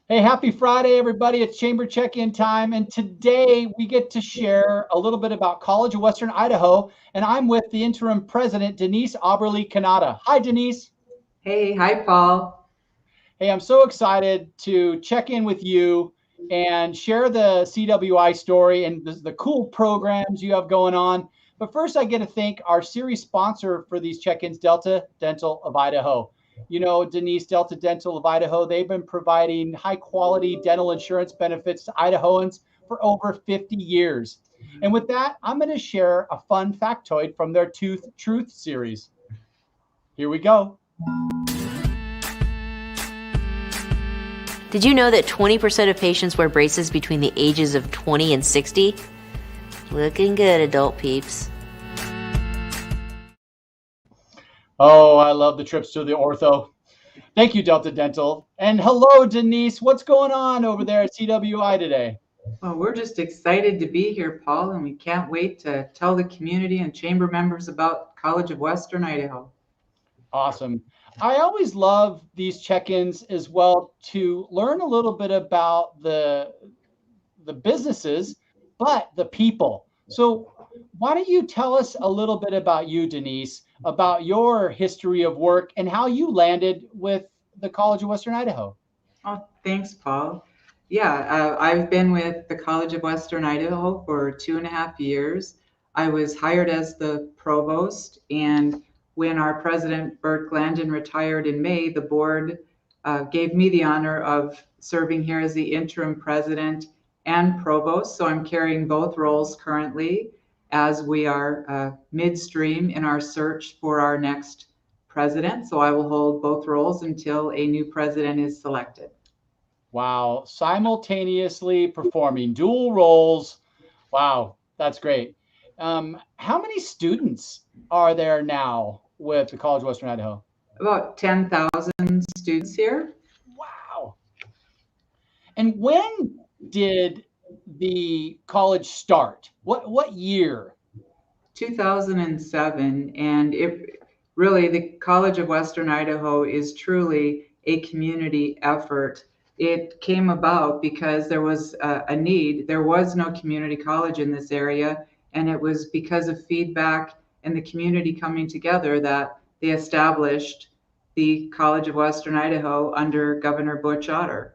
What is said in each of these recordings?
Hey, happy Friday, everybody. It's Chamber Check-in time. And today we get to share a little bit about College of Western Idaho. And I'm with the interim president, Denise Auberly Kanata. Hi, Denise. Hey, hi, Paul. Hey, I'm so excited to check in with you and share the CWI story and the cool programs you have going on. But first, I get to thank our series sponsor for these check-ins, Delta Dental of Idaho. You know, Denise, Delta Dental of Idaho, they've been providing high quality dental insurance benefits to Idahoans for over 50 years. And with that, I'm going to share a fun factoid from their Tooth Truth series. Here we go. Did you know that 20% of patients wear braces between the ages of 20 and 60? Looking good, adult peeps. Oh, I love the trips to the ortho. Thank you, Delta Dental. And hello, Denise. What's going on over there at CWI today? Well, we're just excited to be here, Paul, and we can't wait to tell the community and chamber members about College of Western Idaho. Awesome. I always love these check-ins as well to learn a little bit about the businesses, but the people. So why don't you tell us a little bit about you, Denise, about your history of work and how you landed with the College of Western Idaho? Oh, thanks, Paul. Yeah, I've been with the College of Western Idaho for 2.5 years. I was hired as the provost, and when our president, Bert Glandon, retired in May, the board gave me the honor of serving here as the interim president and provost. So I'm carrying both roles currently as we are midstream in our search for our next president. So I will hold both roles until a new president is selected. Wow, simultaneously performing dual roles. Wow, that's great. How many students are there now with the College of Western Idaho? About 10,000 students here. Wow. And when did the college start? What year? 2007, and it really, the College of Western Idaho is truly a community effort. It came about because there was a need. There was no community college in this area, and it was because of feedback and the community coming together that they established the College of Western Idaho under Governor Butch Otter.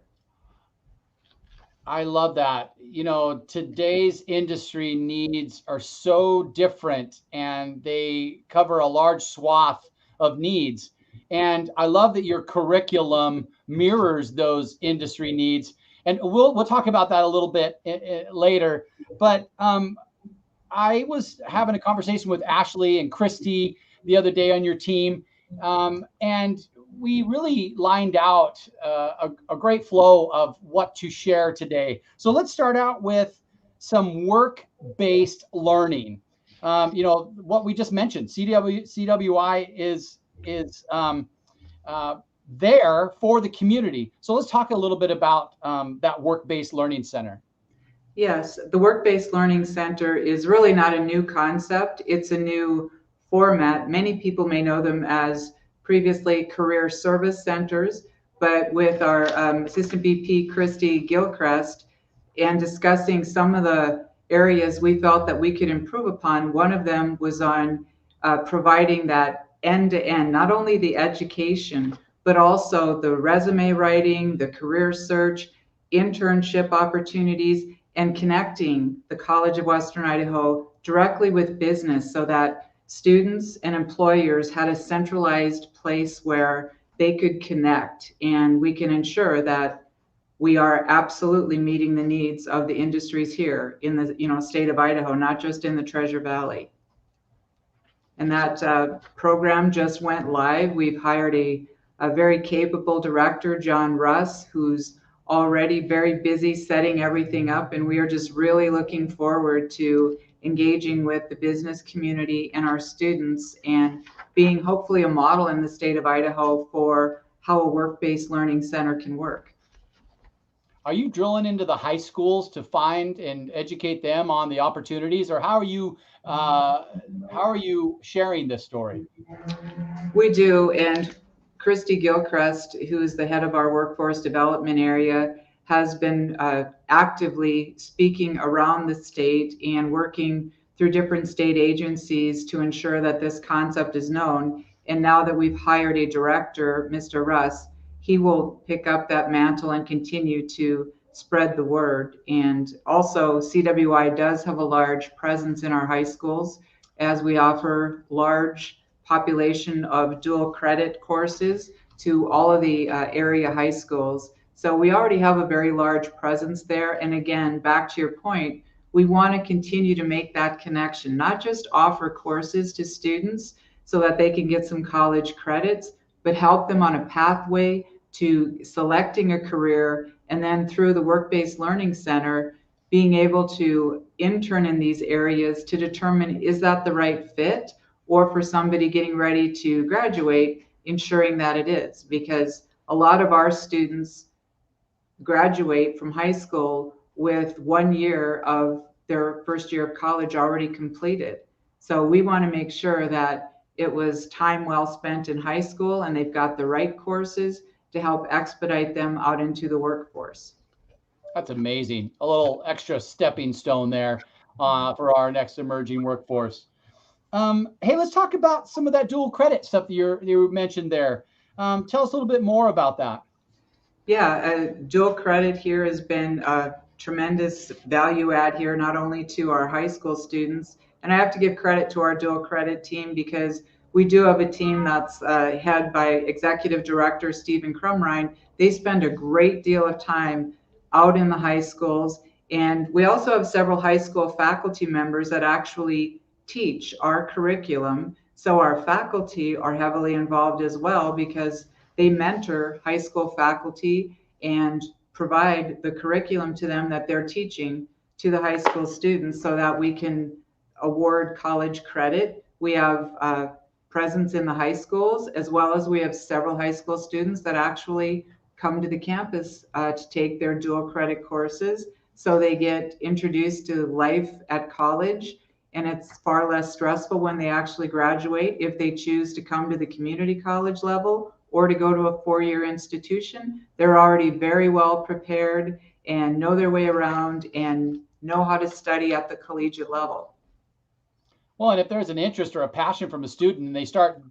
I love that. You know, today's industry needs are so different and they cover a large swath of needs. And I love that your curriculum mirrors those industry needs. And we'll talk about that a little bit later. But I was having a conversation with Ashley and Christy the other day on your team, and we really lined out a great flow of what to share today. So let's start out with some work-based learning. You know what we just mentioned. CWI is there for the community. So let's talk a little bit about that work-based learning center. Yes, the Work-Based Learning Center is really not a new concept. It's a new format. Many people may know them as previously career service centers, but with our Assistant VP Christy Gilchrist and discussing some of the areas we felt that we could improve upon, one of them was on providing that end to end, not only the education, but also the resume writing, the career search, internship opportunities, and connecting the College of Western Idaho directly with business so that students and employers had a centralized place where they could connect, and we can ensure that we are absolutely meeting the needs of the industries here in the state of Idaho, not just in the Treasure Valley. And that program just went live. We've hired a very capable director, John Russ, who's already very busy setting everything up. And we are just really looking forward to engaging with the business community and our students and being hopefully a model in the state of Idaho for how a work-based learning center can work. Are you drilling into the high schools to find and educate them on the opportunities, or how are you sharing this story? We do, and Christy Gilchrist, who is the head of our workforce development area, has been actively speaking around the state and working through different state agencies to ensure that this concept is known. And now that we've hired a director, Mr. Russ, he will pick up that mantle and continue to spread the word. And also, CWI does have a large presence in our high schools, as we offer large population of dual credit courses to all of the area high schools. So we already have a very large presence there. And again, back to your point, we want to continue to make that connection, not just offer courses to students so that they can get some college credits, but help them on a pathway to selecting a career, and then through the Work-Based Learning Center, being able to intern in these areas to determine, is that the right fit? Or for somebody getting ready to graduate, ensuring that it is. Because a lot of our students graduate from high school with 1 year of their first year of college already completed. So we want to make sure that it was time well spent in high school and they've got the right courses to help expedite them out into the workforce. That's amazing. A little extra stepping stone there for our next emerging workforce. Hey, let's talk about some of that dual credit stuff that you mentioned there. Tell us a little bit more about that. Yeah, dual credit here has been a tremendous value add here, not only to our high school students, and I have to give credit to our dual credit team because we do have a team that's head by Executive Director Stephen Crumrine. They spend a great deal of time out in the high schools, and we also have several high school faculty members that actually teach our curriculum. So our faculty are heavily involved as well because they mentor high school faculty and provide the curriculum to them that they're teaching to the high school students so that we can award college credit. We have presence in the high schools, as well as we have several high school students that actually come to the campus to take their dual credit courses. So they get introduced to life at college, and it's far less stressful when they actually graduate if they choose to come to the community college level or to go to a four-year institution. They're already very well prepared and know their way around and know how to study at the collegiate level. Well, and if there's an interest or a passion from a student and they start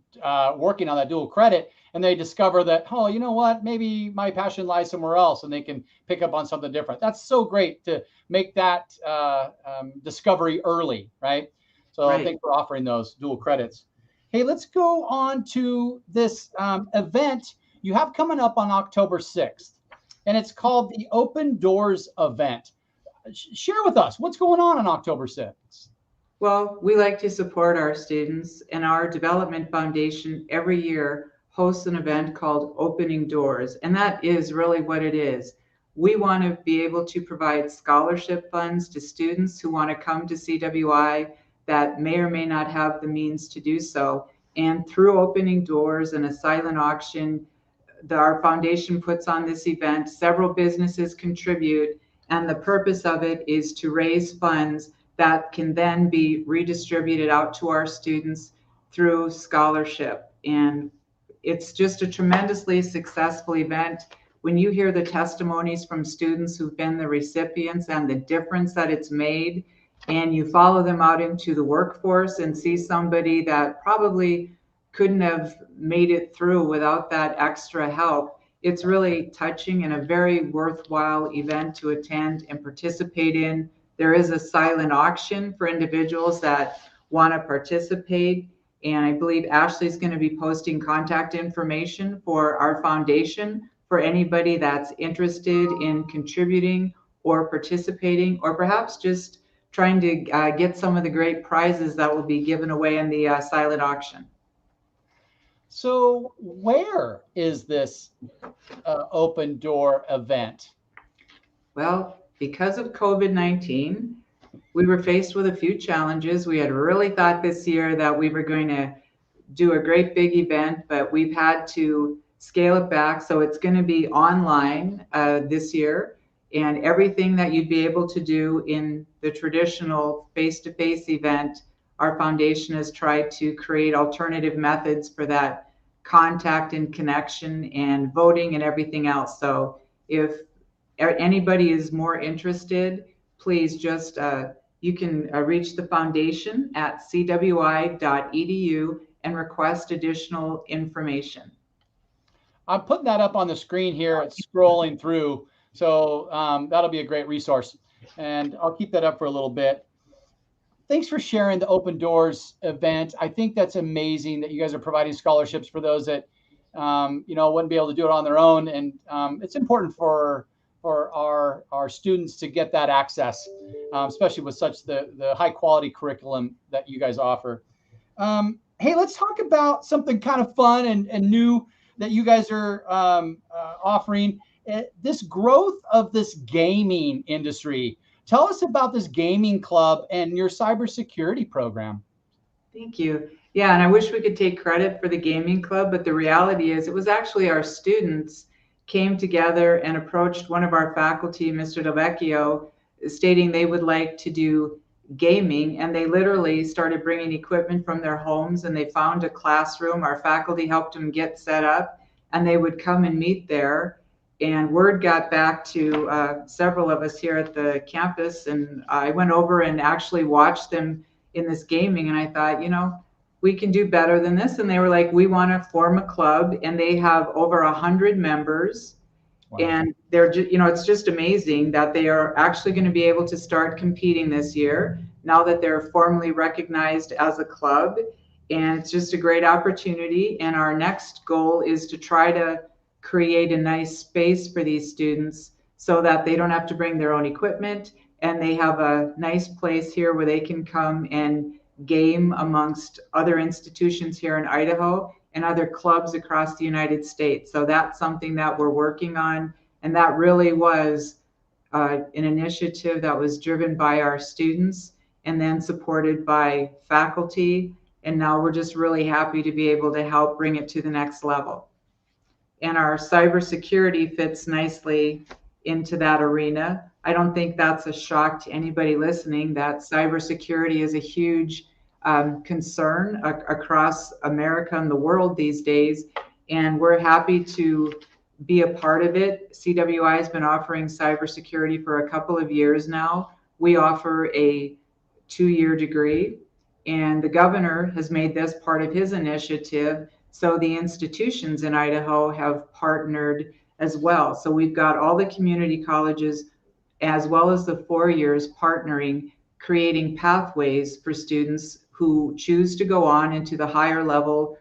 working on that dual credit and they discover that, oh, you know what, maybe my passion lies somewhere else and they can pick up on something different. That's so great to make that discovery early, right? So Right. thanks for offering those dual credits. Hey, let's go on to this event you have coming up on October 6th, and it's called the Open Doors Event. Share with us what's going on October 6th. Well, we like to support our students, and our development foundation every year hosts an event called Opening Doors, and that is really what it is. We want to be able to provide scholarship funds to students who want to come to CWI that may or may not have the means to do so. And through Opening Doors and a silent auction, our foundation puts on this event. Several businesses contribute, and the purpose of it is to raise funds that can then be redistributed out to our students through scholarship. And it's just a tremendously successful event. When you hear the testimonies from students who've been the recipients and the difference that it's made, and you follow them out into the workforce and see somebody that probably couldn't have made it through without that extra help, it's really touching and a very worthwhile event to attend and participate in. There is a silent auction for individuals that want to participate. And I believe Ashley's going to be posting contact information for our foundation for anybody that's interested in contributing or participating, or perhaps just trying to get some of the great prizes that will be given away in the silent auction. So where is this open door event? Well, because of COVID-19, we were faced with a few challenges. We had really thought this year that we were going to do a great big event, but we've had to scale it back. So it's going to be online this year, and everything that you'd be able to do in the traditional face-to-face event, our foundation has tried to create alternative methods for that contact and connection and voting and everything else. So if anybody is more interested, please just you can reach the foundation at cwi.edu and request additional information. I'm putting that up on the screen here. It's scrolling through. So that'll be a great resource. And I'll keep that up for a little bit. Thanks for sharing the Open Doors event. I think that's amazing that you guys are providing scholarships for those that, wouldn't be able to do it on their own. And it's important for our students to get that access, especially with such the high quality curriculum that you guys offer. Hey, let's talk about something kind of fun and new that you guys are offering. This growth of this gaming industry. Tell us about this gaming club and your cybersecurity program. Thank you. Yeah, and I wish we could take credit for the gaming club, but the reality is it was actually our students came together and approached one of our faculty, Mr. Delvecchio, stating they would like to do gaming, and they literally started bringing equipment from their homes, and they found a classroom. Our faculty helped them get set up, and they would come and meet there. And word got back to several of us here at the campus, and I went over and actually watched them in this gaming, and I thought, we can do better than this. And they were like, we want to form a club, and they have over 100 members. Wow. And they're it's just amazing that they are actually going to be able to start competing this year now that they're formally recognized as a club. And it's just a great opportunity. And our next goal is to try to create a nice space for these students so that they don't have to bring their own equipment, and they have a nice place here where they can come and game amongst other institutions here in Idaho and other clubs across the United States. So that's something that we're working on, and that really was an initiative that was driven by our students and then supported by faculty, and now we're just really happy to be able to help bring it to the next level. And our cybersecurity fits nicely into that arena. I don't think that's a shock to anybody listening that cybersecurity is a huge concern across America and the world these days. And we're happy to be a part of it. CWI has been offering cybersecurity for a couple of years now. We offer a 2-year degree, and the governor has made this part of his initiative. So the institutions in Idaho have partnered as well. So we've got all the community colleges as well as the 4 years partnering, creating pathways for students who choose to go on into the higher level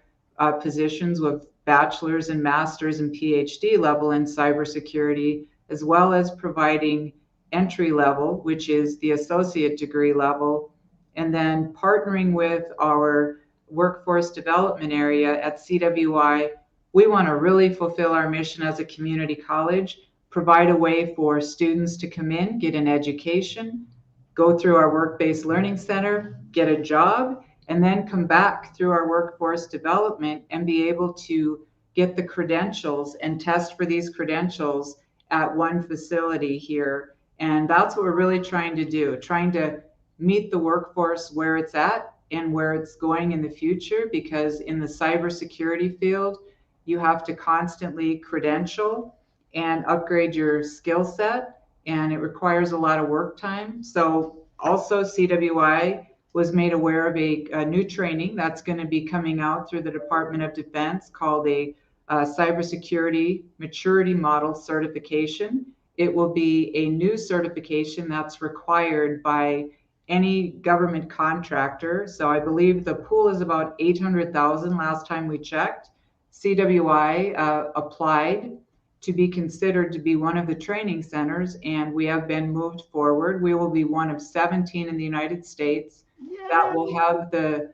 positions with bachelor's and master's and PhD level in cybersecurity, as well as providing entry level, which is the associate degree level, and then partnering with our workforce development area at CWI. We want to really fulfill our mission as a community college, provide a way for students to come in, get an education, go through our work-based learning center, get a job, and then come back through our workforce development and be able to get the credentials and test for these credentials at one facility here. And that's what we're really trying to do, trying to meet the workforce where it's at and where it's going in the future, because in the cybersecurity field, you have to constantly credential and upgrade your skill set, and it requires a lot of work time. So also CWI was made aware of a new training that's going to be coming out through the Department of Defense called a cybersecurity maturity model certification. It will be a new certification that's required by any government contractor. So I believe the pool is about 800,000 last time we checked. CWI applied to be considered to be one of the training centers, and we have been moved forward. We will be one of 17 in the United States that will have the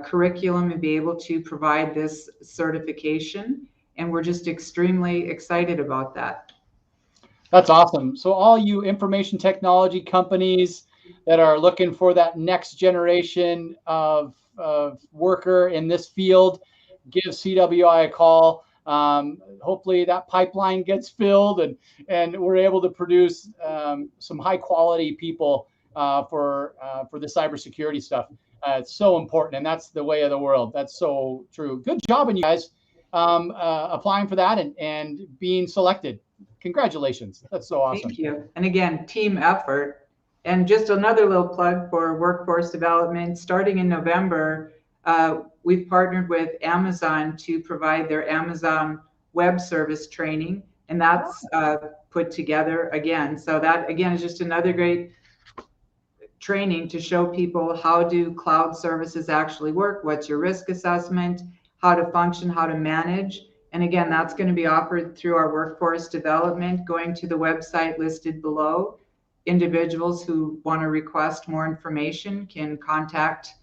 curriculum and be able to provide this certification. And we're just extremely excited about that. That's awesome. So all you information technology companies that are looking for that next generation of worker in this field, give CWI a call. Hopefully that pipeline gets filled and we're able to produce some high quality people for the cybersecurity stuff. It's so important, and that's the way of the world. That's so true. Good job on you guys. applying for that and being selected. Congratulations. That's so awesome. Thank you. And again, team effort. And just another little plug for workforce development. Starting in November, we've partnered with Amazon to provide their Amazon Web Service training. And that's put together again. So that, again, is just another great training to show people how do cloud services actually work, what's your risk assessment, how to function, how to manage. And again, that's going to be offered through our workforce development. Going to the website listed below, individuals who want to request more information can contact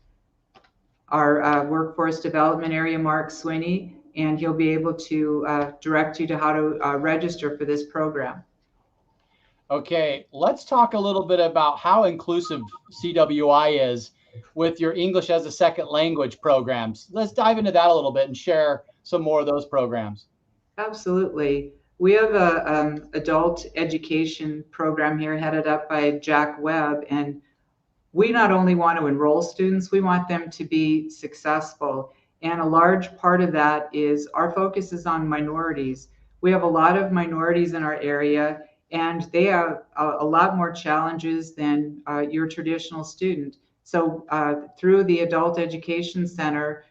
our workforce development area, Mark Swinney, and he'll be able to direct you to how to register for this program. Okay, let's talk a little bit about how inclusive CWI is with your English as a second language programs. Let's dive into that a little bit and share some more of those programs. Absolutely. We have a adult education program here headed up by Jack Webb, and we not only want to enroll students, we want them to be successful. And a large part of that is our focus is on minorities. We have a lot of minorities in our area, and they have a lot more challenges than your traditional student. So through the Adult Education Center,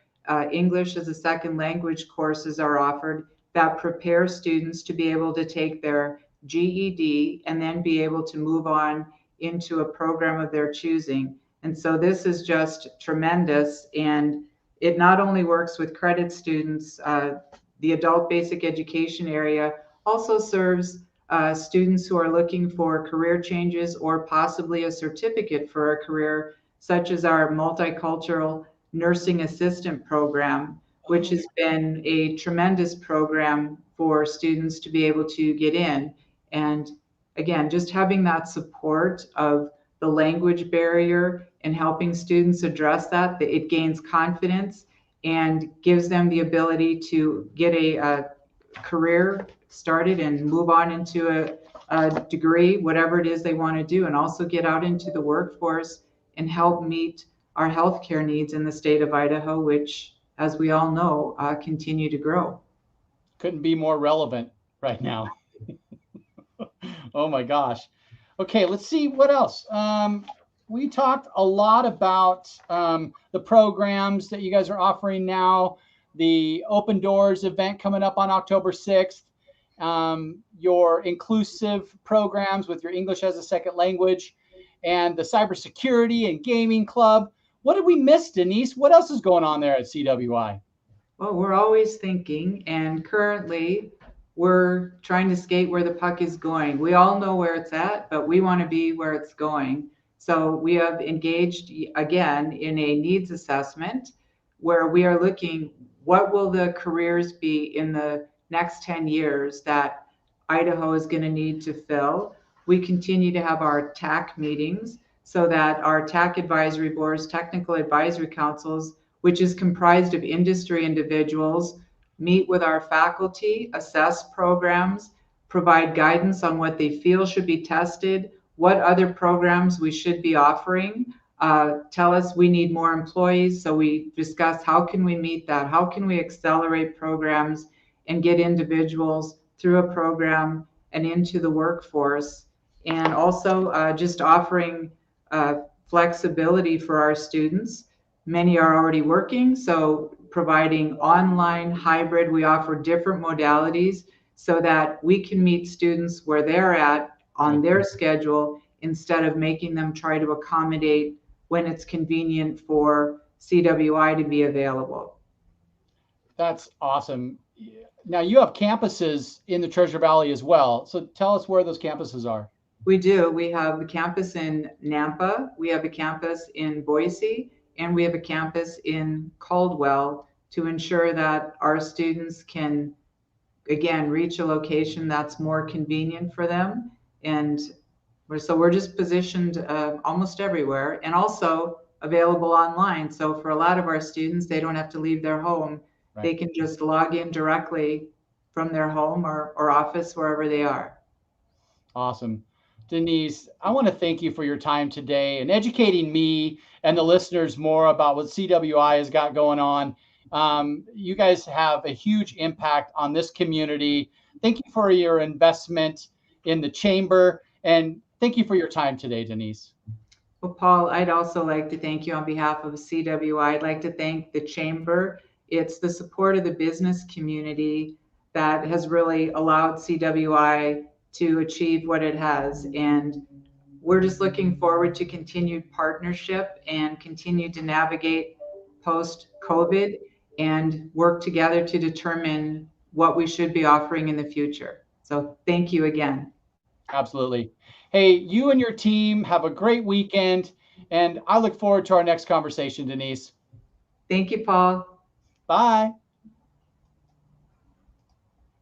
English as a second language courses are offered that prepare students to be able to take their GED and then be able to move on into a program of their choosing. And so this is just tremendous. And it not only works with credit students, the adult basic education area also serves students who are looking for career changes or possibly a certificate for a career, such as our multicultural nursing assistant program, which has been a tremendous program for students to be able to get in. And again, just having that support of the language barrier and helping students address that, it gains confidence and gives them the ability to get a career started and move on into a degree, whatever it is they want to do, and also get out into the workforce and help meet our healthcare needs in the state of Idaho, which, as we all know, continue to grow. Couldn't be more relevant right now. Oh my gosh. Okay, let's see what else. We talked a lot about the programs that you guys are offering now, the Open Doors event coming up on October 6th, your inclusive programs with your English as a second language, and the cybersecurity and gaming club. What did we miss, Denise? What else is going on there at CWI? Well, we're always thinking, and currently we're trying to skate where the puck is going. We all know where it's at, but we want to be where it's going. So we have engaged again in a needs assessment where we are looking, what will the careers be in the next 10 years that Idaho is going to need to fill? We continue to have our TAC meetings so that our TAC advisory boards, technical advisory councils, which is comprised of industry individuals, meet with our faculty, assess programs, provide guidance on what they feel should be tested, what other programs we should be offering, tell us we need more employees. So we discuss how can we meet that? How can we accelerate programs and get individuals through a program and into the workforce? And also just offering flexibility for our students. Many are already working, so providing online, hybrid, we offer different modalities so that we can meet students where they're at on their schedule instead of making them try to accommodate when it's convenient for CWI to be available. That's awesome. Now you have campuses in the Treasure Valley as well. So tell us where those campuses are. We do. We have a campus in Nampa, we have a campus in Boise, and we have a campus in Caldwell to ensure that our students can, again, reach a location that's more convenient for them. And we're just positioned almost everywhere, and also available online. So for a lot of our students, they don't have to leave their home. Right. They can just log in directly from their home or office, wherever they are. Awesome. Denise, I want to thank you for your time today and educating me and the listeners more about what CWI has got going on You guys have a huge impact on this community. Thank you for your investment in the chamber, and thank you for your time today, Denise. Well, Paul, I'd also like to thank you on behalf of CWI. I'd like to thank the chamber. It's the support of the business community that has really allowed CWI to achieve what it has. And we're just looking forward to continued partnership and continue to navigate post-COVID and work together to determine what we should be offering in the future. So thank you again. Absolutely. Hey, you and your team have a great weekend, and I look forward to our next conversation, Denise. Thank you, Paul. Bye.